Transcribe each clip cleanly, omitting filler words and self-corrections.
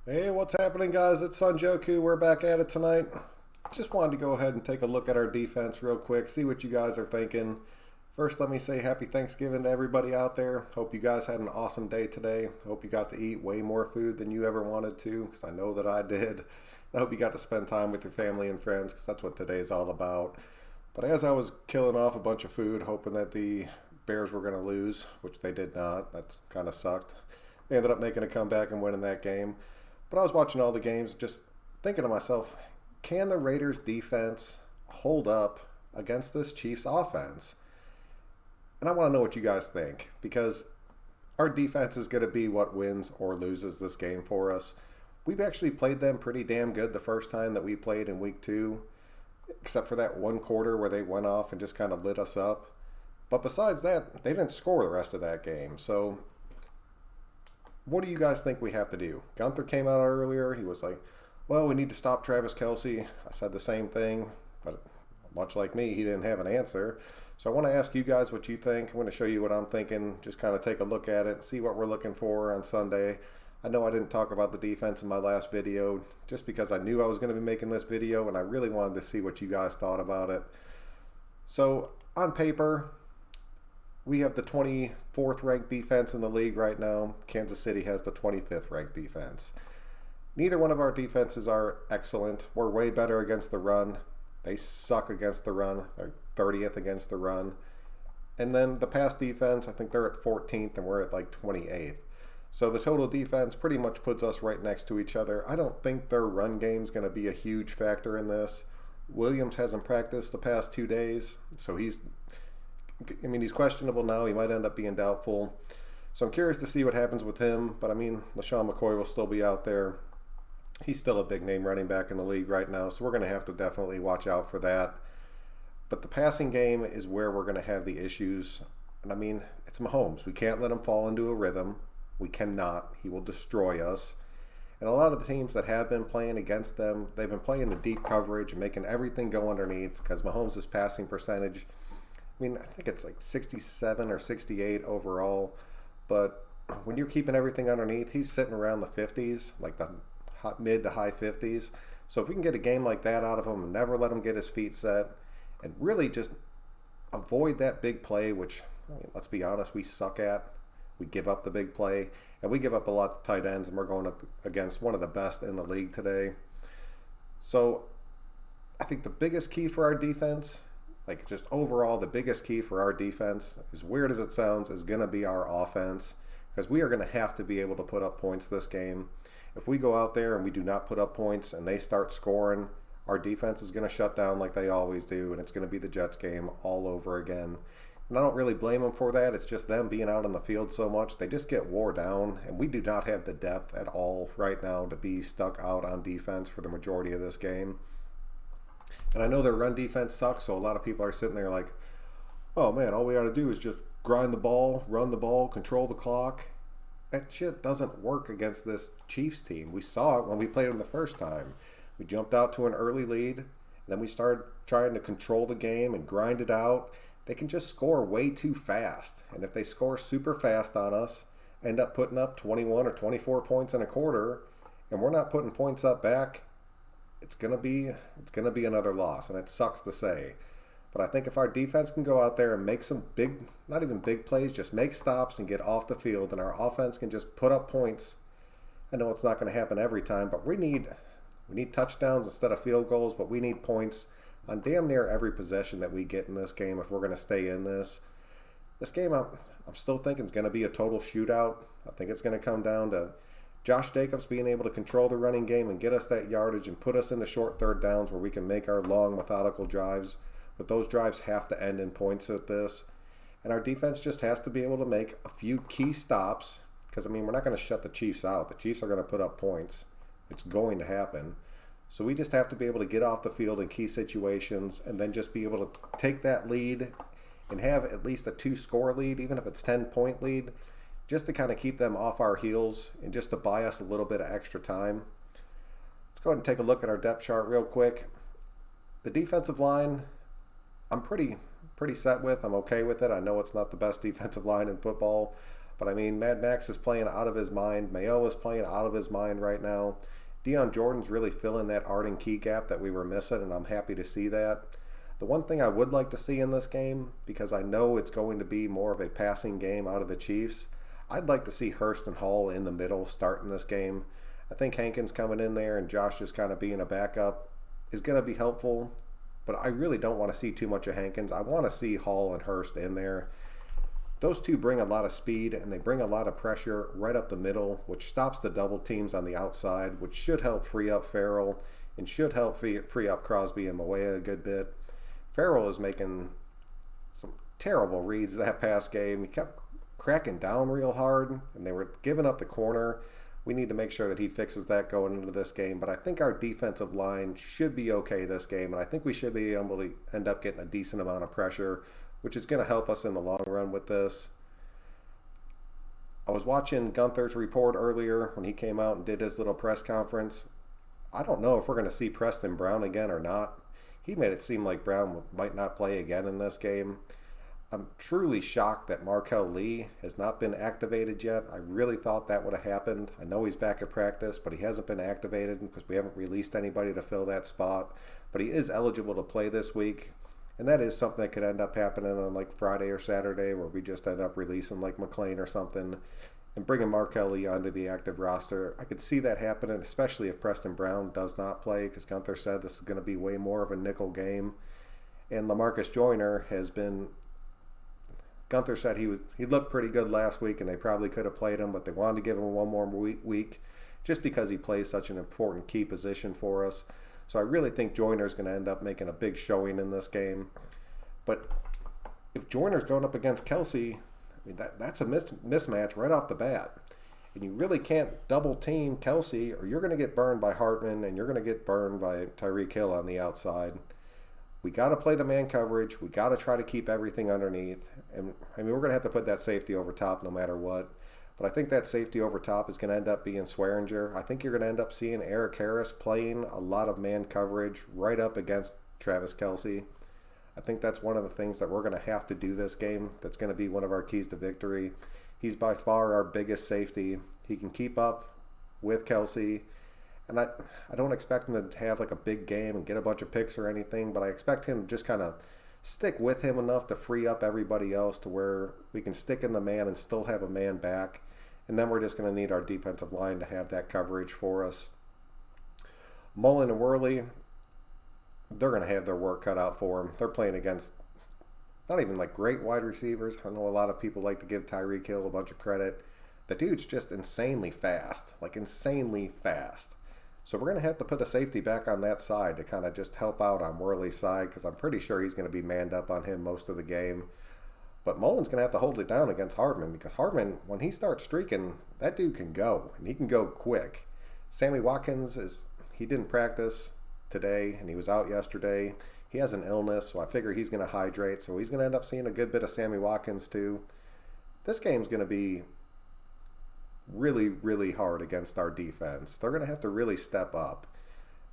Hey, what's happening, guys? It's Sunjoku. We're back at it tonight. Just wanted to go ahead and take a look at our defense real quick, see what you guys are thinking. First, let me say happy Thanksgiving to everybody out there. Hope you guys had an awesome day today. Hope you got to eat way more food than you ever wanted to, because I know that I did. I hope you got to spend time with your family and friends, because that's what today's all about. But as I was killing off a bunch of food, hoping that the Bears were going to lose, which they did not, that kind of sucked. They ended up making a comeback and winning that game. But I was watching all the games just thinking to myself, can the Raiders defense hold up against this Chiefs offense? And I want to know what you guys think, because our defense is going to be what wins or loses this game for us. We've actually played them pretty damn good the first time that we played in week 2, except for that one quarter where they went off and just kind of lit us up. But besides that, they didn't score the rest of that game. So what do you guys think we have to do? Gunther came out earlier. He was like, well, we need to stop Travis Kelce. I said the same thing, but much like me, he didn't have an answer. So I want to ask you guys what you think. I'm going to show you what I'm thinking. Just kind of take a look at it, see what we're looking for on Sunday. I know I didn't talk about the defense in my last video just because I knew I was going to be making this video, and I really wanted to see what you guys thought about it. So on paper, we have the 24th ranked defense in the league right now. Kansas City has the 25th ranked defense. Neither one of our defenses are excellent. We're way better against the run. They suck against the run. They're 30th against the run. And then the pass defense, I think they're at 14th and we're at like 28th. So the total defense pretty much puts us right next to each other. I don't think their run game is going to be a huge factor in this. Williams hasn't practiced the past 2 days, so he's questionable now. He might end up being doubtful. So I'm curious to see what happens with him. But LaShawn McCoy will still be out there. He's still a big name running back in the league right now. So we're going to have to definitely watch out for that. But the passing game is where we're going to have the issues. And it's Mahomes. We can't let him fall into a rhythm. We cannot. He will destroy us. And a lot of the teams that have been playing against them, they've been playing the deep coverage and making everything go underneath because Mahomes' passing percentage, I think it's like 67 or 68 overall. But when you're keeping everything underneath, he's sitting around the 50s, like the mid to high 50s. So if we can get a game like that out of him and never let him get his feet set and really just avoid that big play, which, let's be honest, we suck at. We give up the big play, and we give up a lot of tight ends, and we're going up against one of the best in the league today. So I think the biggest key for our defense, like just overall the biggest key for our defense, as weird as it sounds, is going to be our offense, because we are going to have to be able to put up points this game. If we go out there and we do not put up points and they start scoring, our defense is going to shut down like they always do, and it's going to be the Jets game all over again. And I don't really blame them for that. It's just them being out on the field so much. They just get wore down, and we do not have the depth at all right now to be stuck out on defense for the majority of this game. And I know their run defense sucks, so a lot of people are sitting there like, oh man, all we got to do is just grind the ball, run the ball, control the clock. That shit doesn't work against this Chiefs team. We saw it when we played them the first time. We jumped out to an early lead, and then we started trying to control the game and grind it out. They can just score way too fast. And if they score super fast on us, end up putting up 21 or 24 points in a quarter, and we're not putting points up back, it's gonna be another loss. And it sucks to say. But I think if our defense can go out there and make some big, not even big plays, just make stops and get off the field, and our offense can just put up points. I know it's not going to happen every time, but we need touchdowns instead of field goals, but we need points on damn near every possession that we get in this game if we're going to stay in this. This game, I'm still thinking is going to be a total shootout. I think it's going to come down to Josh Jacobs being able to control the running game and get us that yardage and put us in the short third downs where we can make our long, methodical drives. But those drives have to end in points at this. And our defense just has to be able to make a few key stops because, we're not going to shut the Chiefs out. The Chiefs are going to put up points. It's going to happen. So we just have to be able to get off the field in key situations and then just be able to take that lead and have at least a 2-score lead, even if it's 10-point lead, just to kind of keep them off our heels and just to buy us a little bit of extra time. Let's go ahead and take a look at our depth chart real quick. The defensive line, I'm pretty set with. I'm okay with it. I know it's not the best defensive line in football, But I mean, Mad Max is playing out of his mind. Mayo is playing out of his mind right now. Deion Jordan's really filling that Arden Key gap that we were missing, and I'm happy to see that. The one thing I would like to see in this game, because I know it's going to be more of a passing game out of the Chiefs, I'd like to see Hurst and Hall in the middle starting this game. I think Hankins coming in there and Josh just kind of being a backup is going to be helpful, but I really don't want to see too much of Hankins. I want to see Hall and Hurst in there. Those two bring a lot of speed and they bring a lot of pressure right up the middle, which stops the double teams on the outside, which should help free up Farrell and should help free up Crosby and Moea a good bit. Farrell is making some terrible reads that past game. He kept cracking down real hard, and they were giving up the corner. We need to make sure that he fixes that going into this game. But I think our defensive line should be okay this game, and I think we should be able to end up getting a decent amount of pressure, which is going to help us in the long run with this. I was watching Gunther's report earlier when he came out and did his little press conference. I don't know if we're going to see Preston Brown again or not. He made it seem like Brown might not play again in this game. I'm truly shocked that Markel Lee has not been activated yet. I really thought that would have happened. I know he's back at practice, but he hasn't been activated because we haven't released anybody to fill that spot. But he is eligible to play this week. And that is something that could end up happening on like Friday or Saturday, where we just end up releasing like McLean or something and bringing Markel Lee onto the active roster. I could see that happening, especially if Preston Brown does not play, because Gunther said this is going to be way more of a nickel game. And LaMarcus Joyner has been... Gunther said he looked pretty good last week, and they probably could have played him, but they wanted to give him one more week just because he plays such an important key position for us. So I really think Joyner's going to end up making a big showing in this game. But if Joyner's going up against Kelsey, I mean, that's a mismatch right off the bat. And you really can't double team Kelsey, or you're going to get burned by Hartman and you're going to get burned by Tyreek Hill on the outside. We got to play the man coverage. We got to try to keep everything underneath. And I mean, we're going to have to put that safety over top no matter what. But I think that safety over top is going to end up being Swearinger. I think you're going to end up seeing Eric Harris playing a lot of man coverage right up against Travis Kelce. I think that's one of the things that we're going to have to do this game. That's going to be one of our keys to victory. He's by far our biggest safety. He can keep up with Kelce. And I don't expect him to have like a big game and get a bunch of picks or anything, but I expect him to just kind of stick with him enough to free up everybody else to where we can stick in the man and still have a man back. And then we're just going to need our defensive line to have that coverage for us. Mullen and Worley, they're going to have their work cut out for them. They're playing against not even like great wide receivers. I know a lot of people like to give Tyreek Hill a bunch of credit. The dude's just insanely fast, like insanely fast. So we're going to have to put a safety back on that side to kind of just help out on Worley's side, because I'm pretty sure he's going to be manned up on him most of the game. But Mullen's going to have to hold it down against Hardman, because Hardman, when he starts streaking, that dude can go, and he can go quick. Sammy Watkins, he didn't practice today, and he was out yesterday. He has an illness, so I figure he's going to hydrate, so he's going to end up seeing a good bit of Sammy Watkins too. This game's going to be really, really hard against our defense. They're going to have to really step up.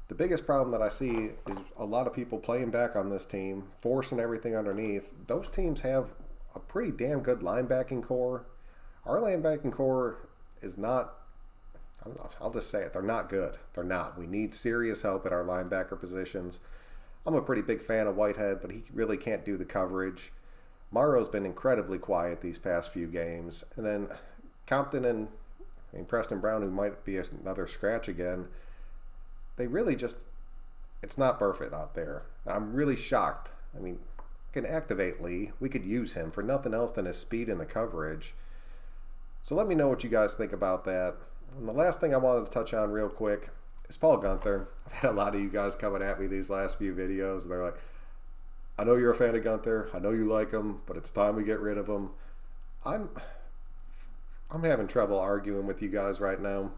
The biggest problem that I see is a lot of people playing back on this team, forcing everything underneath. Those teams have a pretty damn good linebacking core. Our linebacking core is not, I'll just say it, they're not good. They're not. We need serious help at our linebacker positions. I'm a pretty big fan of Whitehead, but he really can't do the coverage. Morrow's been incredibly quiet these past few games. And then Compton and Preston Brown, who might be another scratch again, they really just, it's not perfect out there. I'm really shocked. I mean, can activate Lee. We could use him for nothing else than his speed and the coverage. So let me know what you guys think about that. And the last thing I wanted to touch on real quick is Paul Gunther. I've had a lot of you guys coming at me these last few videos. They're like, I know you're a fan of Gunther. I know you like him, but it's time we get rid of him. I'm having trouble arguing with you guys right now.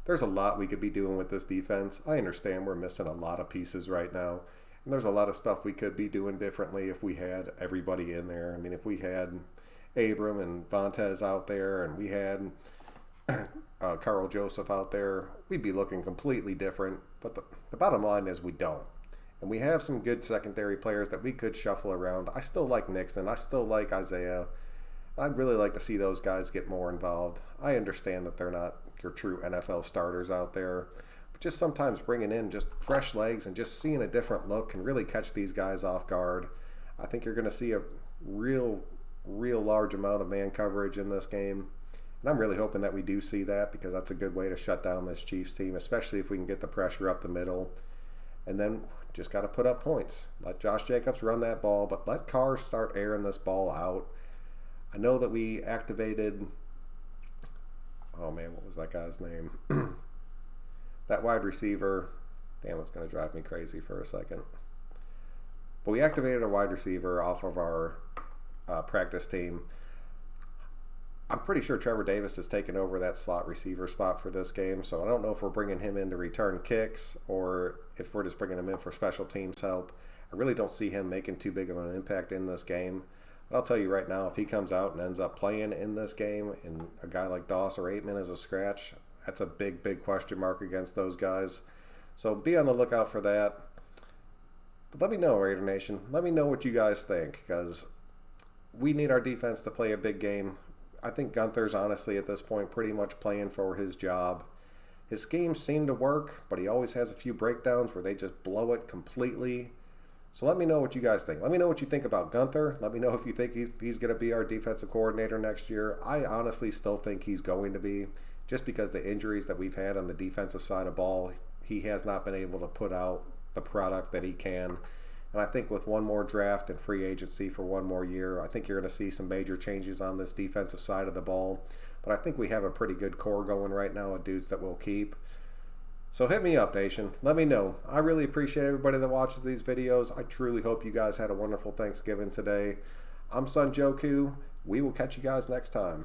There's a lot we could be doing with this defense. I understand we're missing a lot of pieces right now. And there's a lot of stuff we could be doing differently if we had everybody in there. I mean, if we had Abram and Vontez out there and we had Carl Joseph out there, we'd be looking completely different. But the bottom line is we don't. And we have some good secondary players that we could shuffle around. I still like Nixon. I still like Isaiah. I'd really like to see those guys get more involved. I understand that they're not your true NFL starters out there, but just sometimes bringing in just fresh legs and just seeing a different look can really catch these guys off guard. I think you're going to see a real large amount of man coverage in this game. And I'm really hoping that we do see that, because that's a good way to shut down this Chiefs team, especially if we can get the pressure up the middle. And then just got to put up points. Let Josh Jacobs run that ball, but let Carr start airing this ball out. I know that we activated, oh man, what was that guy's name? That wide receiver. Damn, it's going to drive me crazy for a second. But we activated a wide receiver off of our practice team. I'm pretty sure Trevor Davis has taken over that slot receiver spot for this game, so I don't know if we're bringing him in to return kicks or if we're just bringing him in for special teams help. I really don't see him making too big of an impact in this game. But I'll tell you right now, if he comes out and ends up playing in this game and a guy like Doss or Aitman is a scratch, that's a big question mark against those guys. So be on the lookout for that. But let me know, Raider Nation. Let me know what you guys think, because we need our defense to play a big game. I think Gunther's honestly at this point pretty much playing for his job. His schemes seem to work, but he always has a few breakdowns where they just blow it completely. So let me know what you guys think. Let me know what you think about Gunther. Let me know if you think he's going to be our defensive coordinator next year. I honestly still think he's going to be, just because the injuries that we've had on the defensive side of ball, he has not been able to put out the product that he can. And I think with one more draft and free agency for one more year, I think you're going to see some major changes on this defensive side of the ball. But I think we have a pretty good core going right now of dudes that we'll keep. So hit me up, Nation. Let me know. I really appreciate everybody that watches these videos. I truly hope you guys had a wonderful Thanksgiving today. I'm Son Joku. We will catch you guys next time.